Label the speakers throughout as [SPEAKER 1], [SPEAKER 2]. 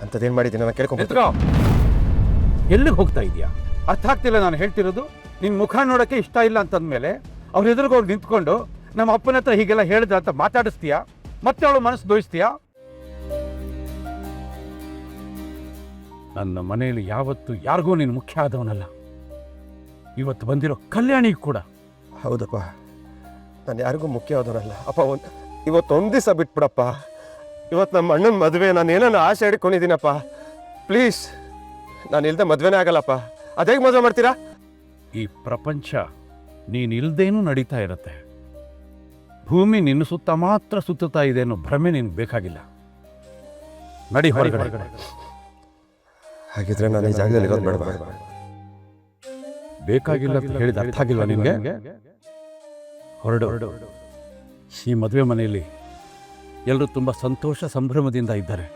[SPEAKER 1] ಅಂಥದ್ದೇನು ಮಾಡಿದ್ದೀನಿ ನಾನು ಕೇಳ್ಕೊಂಡು
[SPEAKER 2] ಎಲ್ಲಿಗೆ ಹೋಗ್ತಾ ಇದೆಯಾ? ಅರ್ಥ ಆಗ್ತಿಲ್ಲ ನಾನು ಹೇಳ್ತಿರೋದು. ನಿನ್ನ ಮುಖ ನೋಡೋಕ್ಕೆ ಇಷ್ಟ ಇಲ್ಲ ಅಂತಂದಮೇಲೆ ಅವ್ರ ಎದುರಿಗೆ ಹೋಗಿ ನಿಂತ್ಕೊಂಡು ನಮ್ಮ ಅಪ್ಪನ ಹತ್ರ ಹೀಗೆಲ್ಲ ಹೇಳಿದ ಅಂತ ಮಾತಾಡಿಸ್ತೀಯಾ? ಮತ್ತೆ ಅವಳು ಮನಸ್ಸು ದೋಯಿಸ್ತೀಯಾ? ನನ್ನ ಮನೆಯಲ್ಲಿ ಯಾವತ್ತು ಯಾರಿಗೂ ನೀನು ಮುಖ್ಯ ಆದವನಲ್ಲ. ಇವತ್ತು ಬಂದಿರೋ ಕಲ್ಯಾಣಿಗೆ ಕೂಡ.
[SPEAKER 1] ಹೌದಪ್ಪ, ನಾನು ಯಾರಿಗೂ ಮುಖ್ಯ ಆದವನಲ್ಲ ಅಪ್ಪ. ಇವತ್ತೊಂದು ದಿವಸ ಬಿಟ್ಬಿಡಪ್ಪ. ಇವತ್ತು ನಮ್ಮ ಅಣ್ಣನ ಮದುವೆ ನಾನು ಏನನ್ನ ಆಸೆ ಹಿಡ್ಕೊಂಡಿದ್ದೀನಪ್ಪ. ಪ್ಲೀಸ್, ನಾನು ಇಲ್ದೆ ಮದುವೆನೇ ಆಗಲ್ಲಪ್ಪ. ಅದೇಗೆ ಮದುವೆ ಮಾಡ್ತೀರಾ?
[SPEAKER 2] ಈ ಪ್ರಪಂಚ ನೀನು ಇಲ್ದೇನೂ ನಡೀತಾ ಇರತ್ತೆ. ಭೂಮಿ ನಿನ್ನ ಸುತ್ತ ಮಾತ್ರ ಸುತ್ತುತ್ತಾ ಇದೆ ಅನ್ನೋ ಭ್ರಮೆ ನಿನ್ಗೆ ಬೇಕಾಗಿಲ್ಲ. ನಡಿ ಹೊರಗಡೆ.
[SPEAKER 1] ಹಾಗಿದ್ರೆ ನಾನು ಈ ಜಾಗದಲ್ಲಿ ಇರೋದು ಬೇಡ.
[SPEAKER 2] ಬೇಕಾಗಿಲ್ಲ ಅಂತ ಹೇಳಿದ ಅರ್ಥ ಆಗಿಲ್ವಾ ನಿನಗೆ? ಹೊರಡು. ಈ ಮದುವೆ ಮನೆಯಲ್ಲಿ ಎಲ್ಲರೂ ತುಂಬ ಸಂತೋಷ ಸಂಭ್ರಮದಿಂದ ಇದ್ದಾರೆ.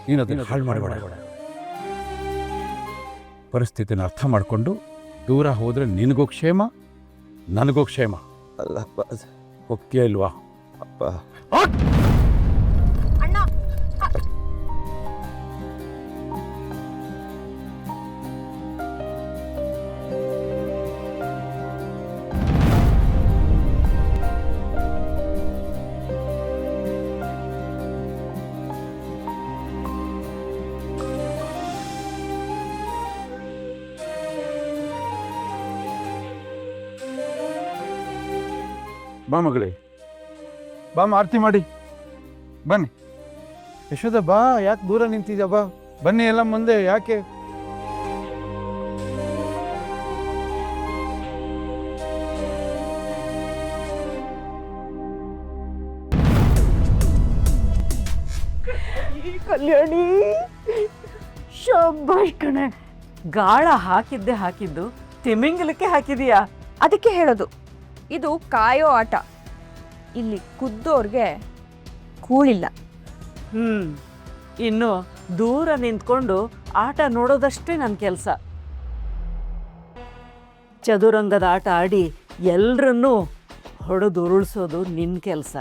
[SPEAKER 2] ನೀನು ಅದನ್ನು ಹಾಳು ಮಾಡಬೇಡ. ಪರಿಸ್ಥಿತಿನ ಅರ್ಥ ಮಾಡಿಕೊಂಡು ದೂರ ಹೋದರೆ ನಿನಗೂ ಕ್ಷೇಮ, ನನಗೂ ಕ್ಷೇಮ.
[SPEAKER 1] ಅಲ್ಲಪ್ಪ,
[SPEAKER 2] ಒಪ್ಪಿಗೆ ಇಲ್ವಾ?
[SPEAKER 1] ಅಪ್ಪ
[SPEAKER 2] ಬಾ ಮಗಳೇ, ಬಾ ಆರತಿ ಮಾಡಿ ಬನ್ನಿ. ಯಶೋದ ಬಾ, ಯಾಕೆ ದೂರ ನಿಂತಿದ್ಯಾ? ಬಾ ಬನ್ನಿ ಎಲ್ಲ ಮುಂದೆ. ಯಾಕೆ
[SPEAKER 3] ಕಲ್ಯಾಣಿ? ಶಬ್ಬಾಷ್ ಕಣೆ, ಗಾಳ ಹಾಕಿದ್ದು ತಿಮಿಂಗಲಕ್ಕೆ ಹಾಕಿದೀಯಾ?
[SPEAKER 4] ಅದಕ್ಕೆ ಹೇಳೋದು, ಇದು ಕಾಯೋ ಆಟ. ಇಲ್ಲಿ ಕುದ್ದೋರ್ಗೆ ಕೂಳಿಲ್ಲ.
[SPEAKER 3] ಇನ್ನು ದೂರ ನಿಂತ್ಕೊಂಡು ಆಟ ನೋಡೋದಷ್ಟೇ ನನ್ನ ಕೆಲಸ. ಚದುರಂಗದ ಆಟ ಆಡಿ ಎಲ್ಲರನ್ನೂ ಹೊಡೆದು ಉರುಳಿಸೋದು ನಿನ್ನ ಕೆಲಸ.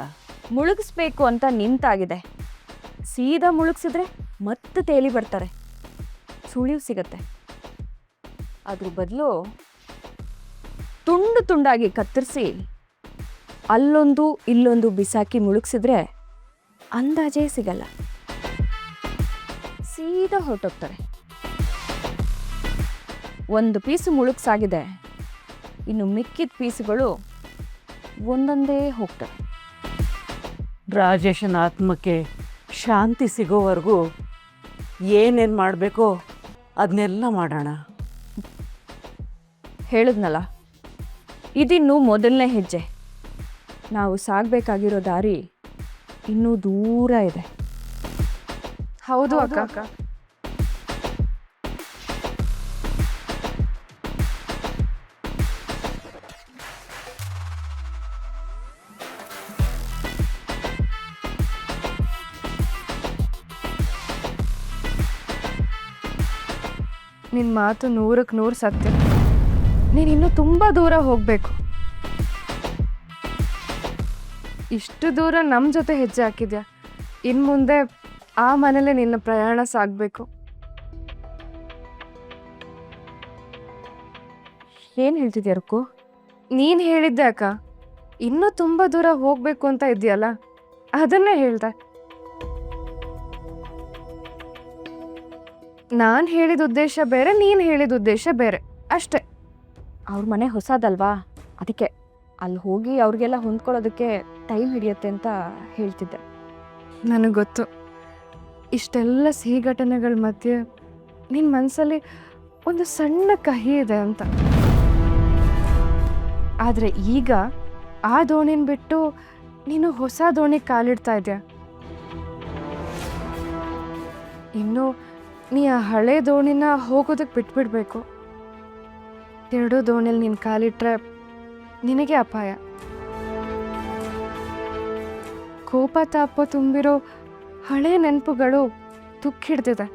[SPEAKER 4] ಮುಳುಗಿಸ್ಬೇಕು ಅಂತ ನಿಂತಾಗಿದೆ. ಸೀದಾ ಮುಳುಗಿಸಿದ್ರೆ ಮತ್ತೆ ತೇಲಿ ಬರ್ತಾರೆ, ಸುಳಿವು ಸಿಗತ್ತೆ. ಅದ್ರ ಬದಲು ತುಂಡು ತುಂಡಾಗಿ ಕತ್ತರಿಸಿ ಅಲ್ಲೊಂದು ಇಲ್ಲೊಂದು ಬಿಸಾಕಿ ಮುಳುಗಿಸಿದ್ರೆ ಅಂದಾಜೇ ಸಿಗಲ್ಲ, ಸೀದಾ ಹೊರಟೋಗ್ತಾರೆ. ಒಂದು ಪೀಸು ಮುಳುಗ್ಸಾಗಿದೆ, ಇನ್ನು ಮಿಕ್ಕಿದ ಪೀಸುಗಳು ಒಂದೊಂದೇ ಹೋಗ್ತವೆ.
[SPEAKER 3] ರಾಜೇಶನ ಆತ್ಮಕ್ಕೆ ಶಾಂತಿ ಸಿಗೋವರೆಗೂ ಏನೇನು ಮಾಡಬೇಕೋ ಅದನ್ನೆಲ್ಲ ಮಾಡೋಣ.
[SPEAKER 4] ಹೇಳಿದ್ನಲ್ಲ, ಇದಿನ್ನೂ ಮೊದಲನೇ ಹೆಜ್ಜೆ. ನಾವು ಸಾಗಬೇಕಾಗಿರೋ ದಾರಿ ಇನ್ನೂ ದೂರ ಇದೆ. ಹೌದು ಅಕ್ಕ. ನಿನ್ನ ಮಾತು 100ಕ್ಕೆ 100 ಸತ್ಯ. ನೀನಿನ್ನೂ ತುಂಬ ದೂರ ಹೋಗಬೇಕು. ಇಷ್ಟು ದೂರ ನಮ್ಮ ಜೊತೆ ಹೆಜ್ಜೆ ಹಾಕಿದ್ಯಾ, ಇನ್ನು ಮುಂದೆ ಆ ಮನೇಲೆ ನಿನ್ನ ಪ್ರಯಾಣ ಸಾಗಬೇಕು. ಏನು ಹೇಳ್ತಿದ್ಯಾ ರುಕ್ಕು? ನೀನು ಹೇಳಿದ್ದೆ ಅಕ್ಕ, ಇನ್ನೂ ತುಂಬ ದೂರ ಹೋಗಬೇಕು ಅಂತ ಇದೆಯಲ್ಲ, ಅದನ್ನೇ ಹೇಳ್ದೆ. ನಾನು ಹೇಳಿದ ಉದ್ದೇಶ ಬೇರೆ, ನೀನು ಹೇಳಿದ ಉದ್ದೇಶ ಬೇರೆ ಅಷ್ಟೇ. ಅವ್ರ ಮನೆ ಹೊಸದಲ್ವಾ, ಅದಕ್ಕೆ ಅಲ್ಲಿ ಹೋಗಿ ಅವ್ರಿಗೆಲ್ಲ ಹೊಂದ್ಕೊಳ್ಳೋದಕ್ಕೆ ಟೈಮ್ ಹಿಡಿಯುತ್ತೆ ಅಂತ ಹೇಳ್ತಿದ್ದೆ. ನನಗೆ ಗೊತ್ತು, ಇಷ್ಟೆಲ್ಲ ಸಿಹಿ ಘಟನೆಗಳ ಮಧ್ಯೆ ನಿನ್ನ ಮನಸ್ಸಲ್ಲಿ ಒಂದು ಸಣ್ಣ ಕಹಿ ಇದೆ ಅಂತ. ಆದರೆ ಈಗ ಆ ದೋಣಿನ ಬಿಟ್ಟು ನೀನು ಹೊಸ ದೋಣಿಗೆ ಕಾಲಿಡ್ತಾ ಇದೆಯಾ. ಇನ್ನು ನೀ ಆ ಹಳೆ ದೋಣಿನ ಹೋಗೋದಕ್ಕೆ ಬಿಟ್ಬಿಡ್ಬೇಕು. ಎರಡೂ ದೋಣಿಯಲ್ಲಿ ನೀನು ಕಾಲಿಟ್ರೆ ನಿನಗೆ ಅಪಾಯ. ಕೋಪ ತಾಪ ತುಂಬಿರೋ ಹಳೆ ನೆನಪುಗಳು ತುಕ್ಕಿಡ್ದಿದೆ.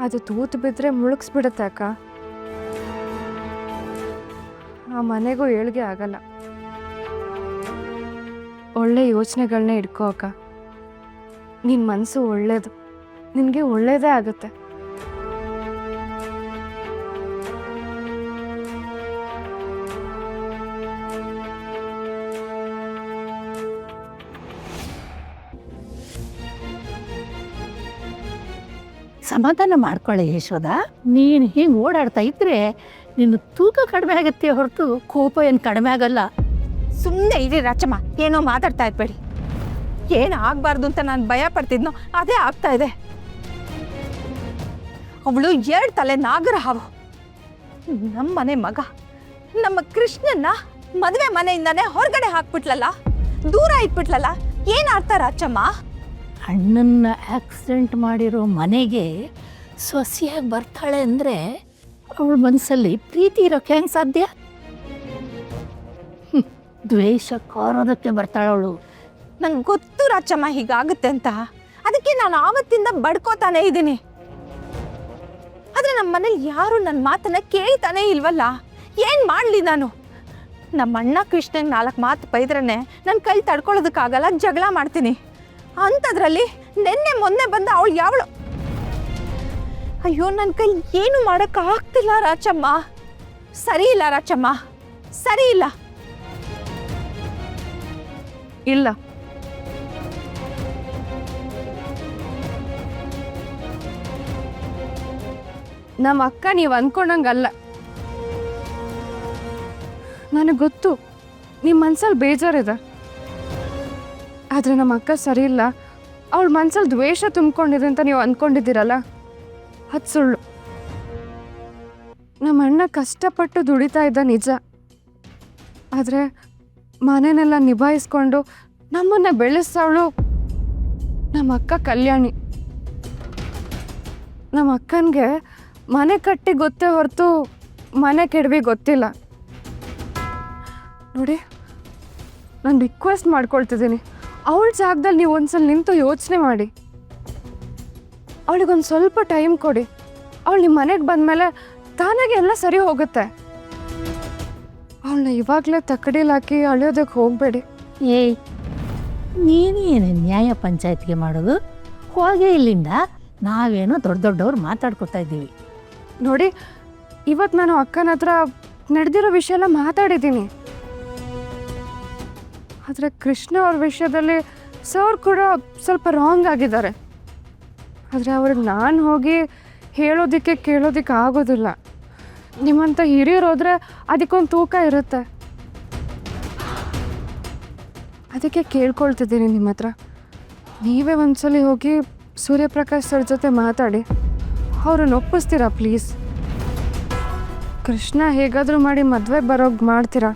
[SPEAKER 4] ಅದು ತೂತು ಬಿದ್ದರೆ ಮುಳುಗಿಸ್ಬಿಡುತ್ತೆ ಅಕ್ಕ. ಆ ಮನೆಗೂ ಏಳ್ಗೆ ಆಗಲ್ಲ. ಒಳ್ಳೆ ಯೋಚನೆಗಳನ್ನೇ ಇಟ್ಕೋ ಅಕ್ಕ. ನಿನ್ನ ಮನಸ್ಸು ಒಳ್ಳೇದು, ನಿನಗೆ ಒಳ್ಳೇದೇ ಆಗುತ್ತೆ.
[SPEAKER 5] ಸಮಾಧಾನ ಮಾಡ್ಕೊಳ್ಳಿ ಯಶೋದ. ನೀನು ಹಿಂಗೆ ಓಡಾಡ್ತಾ ಇದ್ರೆ ನಿನ್ನ ತೂಕ ಕಡಿಮೆ ಆಗುತ್ತೆ ಹೊರತು ಕೋಪ ಏನು ಕಡಿಮೆ ಆಗಲ್ಲ.
[SPEAKER 6] ಸುಮ್ಮನೆ ಇರಿ ರಾಚಮ್ಮ, ಏನೋ ಮಾತಾಡ್ತಾ ಇದ್ಬೇಡಿ. ಏನು ಆಗಬಾರ್ದು ಅಂತ ನಾನು ಭಯ ಪಡ್ತಿದ್ನೋ ಅದೇ ಆಗ್ತಾ ಇದೆ. ಅವಳು 2 ತಲೆ ನಾಗರ ಹಾವು. ನಮ್ಮ ಮನೆ ಮಗ ನಮ್ಮ ಕೃಷ್ಣನ್ನ ಮದುವೆ ಮನೆಯಿಂದಾನೇ ಹೊರಗಡೆ ಹಾಕ್ಬಿಟ್ಲಲ್ಲ, ದೂರ ಇಟ್ಬಿಟ್ಲಲ್ಲ. ಏನು ಅರ್ಥ ರಾಚಮ್ಮ?
[SPEAKER 5] ಅಣ್ಣನ್ನ ಆಕ್ಸಿಡೆಂಟ್ ಮಾಡಿರೋ ಮನೆಗೆ ಸೊಸೆಯಾಗಿ ಬರ್ತಾಳೆ ಅಂದರೆ ಅವಳ ಮನಸ್ಸಲ್ಲಿ ಪ್ರೀತಿ ಇರೋಕ್ಕೆ ಹೆಂಗೆ ಸಾಧ್ಯ? ದ್ವೇಷ ಕಾರೋದಕ್ಕೆ ಬರ್ತಾಳೆ ಅವಳು.
[SPEAKER 6] ನಂಗೆ ಗೊತ್ತು ರಾಚಮ್ಮ ಹೀಗಾಗುತ್ತೆ ಅಂತ. ಅದಕ್ಕೆ ನಾನು ಆವತ್ತಿಂದ ಬಡ್ಕೋತಾನೆ ಇದ್ದೀನಿ. ಆದರೆ ನಮ್ಮ ಮನೇಲಿ ಯಾರು ನನ್ನ ಮಾತನ್ನ ಕೇಳ್ತಾನೆ ಇಲ್ವಲ್ಲ. ಏನು ಮಾಡಲಿ ನಾನು? ನಮ್ಮ ಅಣ್ಣ ಕೃಷ್ಣಂಗೆ 4 ಮಾತು ಬೈದ್ರೇ ನನ್ನ ಕೈ ತಡ್ಕೊಳ್ಳೋದಕ್ಕಾಗಲ್ಲ, ಜಗಳ ಮಾಡ್ತೀನಿ. ಅಂಥದ್ರಲ್ಲಿ ಮೊನ್ನೆ ಬಂದ ಅವಳು ಯಾವಳು? ಅಯ್ಯೋ, ನನ್ನ ಕೈ ಏನು ಮಾಡೋಕ್ಕಾಗ್ತಿಲ್ಲ ರಾಚಮ್ಮ. ಸರಿ ಇಲ್ಲ ರಾಚಮ್ಮ, ಸರಿ ಇಲ್ಲ.
[SPEAKER 4] ಇಲ್ಲ, ನಮ್ಮ ಅಕ್ಕ ನೀವು ಅಂದ್ಕೊಂಡಂಗಲ್ಲ. ನನಗೆ ಗೊತ್ತು ನಿಮ್ಮ ಮನ್ಸಲ್ಲಿ ಬೇಜಾರಿದೆ, ಆದರೆ ನಮ್ಮ ಅಕ್ಕ ಸರಿ ಇಲ್ಲ. ಅವಳ ಮನ್ಸಲ್ಲಿ ದ್ವೇಷ ತುಂಬಿಕೊಂಡಿದೆ ಅಂತ ನೀವು ಅಂದ್ಕೊಂಡಿದ್ದೀರಲ್ಲ, ಅದು ಸುಳ್ಳು. ನಮ್ಮ ಅಣ್ಣ ಕಷ್ಟಪಟ್ಟು ದುಡಿತಾ ಇದ್ದ ನಿಜ, ಆದರೆ ಮನೆನೆಲ್ಲ ನಿಭಾಯಿಸ್ಕೊಂಡು ನಮ್ಮನ್ನು ಬೆಳೆಸವಳು ನಮ್ಮ ಅಕ್ಕ ಕಲ್ಯಾಣಿ. ನಮ್ಮ ಅಕ್ಕನಿಗೆ ಮನೆ ಕಟ್ಟಿ ಗೊತ್ತೇ ಹೊರತು ಮನೆ ಕೆಡವಿ ಗೊತ್ತಿಲ್ಲ. ನೋಡಿ, ನಾನು ರಿಕ್ವೆಸ್ಟ್ ಮಾಡ್ಕೊಳ್ತಿದ್ದೀನಿ, ಅವಳ ಜಾಗದಲ್ಲಿ ನೀವು ಒಂದ್ಸಲ ನಿಂತು ಯೋಚನೆ ಮಾಡಿ. ಅವಳಿಗೊಂದು ಸ್ವಲ್ಪ ಟೈಮ್ ಕೊಡಿ. ಅವಳು ನಿಮ್ಮ ಮನೆಗೆ ಬಂದಮೇಲೆ ತಾನಾಗೆ ಎಲ್ಲ ಸರಿ ಹೋಗುತ್ತೆ. ಅವಳನ್ನ ಇವಾಗಲೇ ತಕ್ಕಡಿಲಾಕಿ ಅಳಿಯೋದಕ್ಕೆ ಹೋಗಬೇಡಿ.
[SPEAKER 5] ಏಯ್, ನೀನೇನು ನ್ಯಾಯ ಪಂಚಾಯತ್ಗೆ ಮಾಡೋದು? ಹೋಗೇ ಇಲ್ಲಿಂದ. ನಾವೇನೋ ದೊಡ್ಡವ್ರು ಮಾತಾಡ್ಕೊತಾ ಇದ್ದೀವಿ.
[SPEAKER 4] ನೋಡಿ, ಇವತ್ತು ನಾನು ಅಕ್ಕನ ಹತ್ರ ನಡೆದಿರೋ ವಿಷಯ ಎಲ್ಲ ಮಾತಾಡಿದ್ದೀನಿ. ಆದರೆ ಕೃಷ್ಣ ಅವ್ರ ವಿಷಯದಲ್ಲಿ ಸರ್ ಕೂಡ ಸ್ವಲ್ಪ ರಾಂಗ್ ಆಗಿದ್ದಾರೆ. ಆದರೆ ಅವ್ರಿಗೆ ನಾನು ಹೋಗಿ ಹೇಳೋದಕ್ಕೆ ಕೇಳೋದಕ್ಕೆ ಆಗೋದಿಲ್ಲ. ನಿಮ್ಮಂಥ ಹಿರಿಯರು ಹೋದರೆ ಅದಕ್ಕೊಂದು ತೂಕ ಇರುತ್ತೆ. ಅದಕ್ಕೆ ಕೇಳ್ಕೊಳ್ತಿದ್ದೀನಿ ನಿಮ್ಮ ಹತ್ರ, ನೀವೇ ಒಂದ್ಸಲಿ ಹೋಗಿ ಸೂರ್ಯಪ್ರಕಾಶ್ ಸರ್ ಜೊತೆ ಮಾತಾಡಿ ಅವ್ರನ್ನ ಒಪ್ಪಿಸ್ತೀರಾ ಪ್ಲೀಸ್? ಕೃಷ್ಣ ಹೇಗಾದರೂ ಮಾಡಿ ಮದುವೆ ಬರೋಗಿ ಮಾಡ್ತೀರಾ?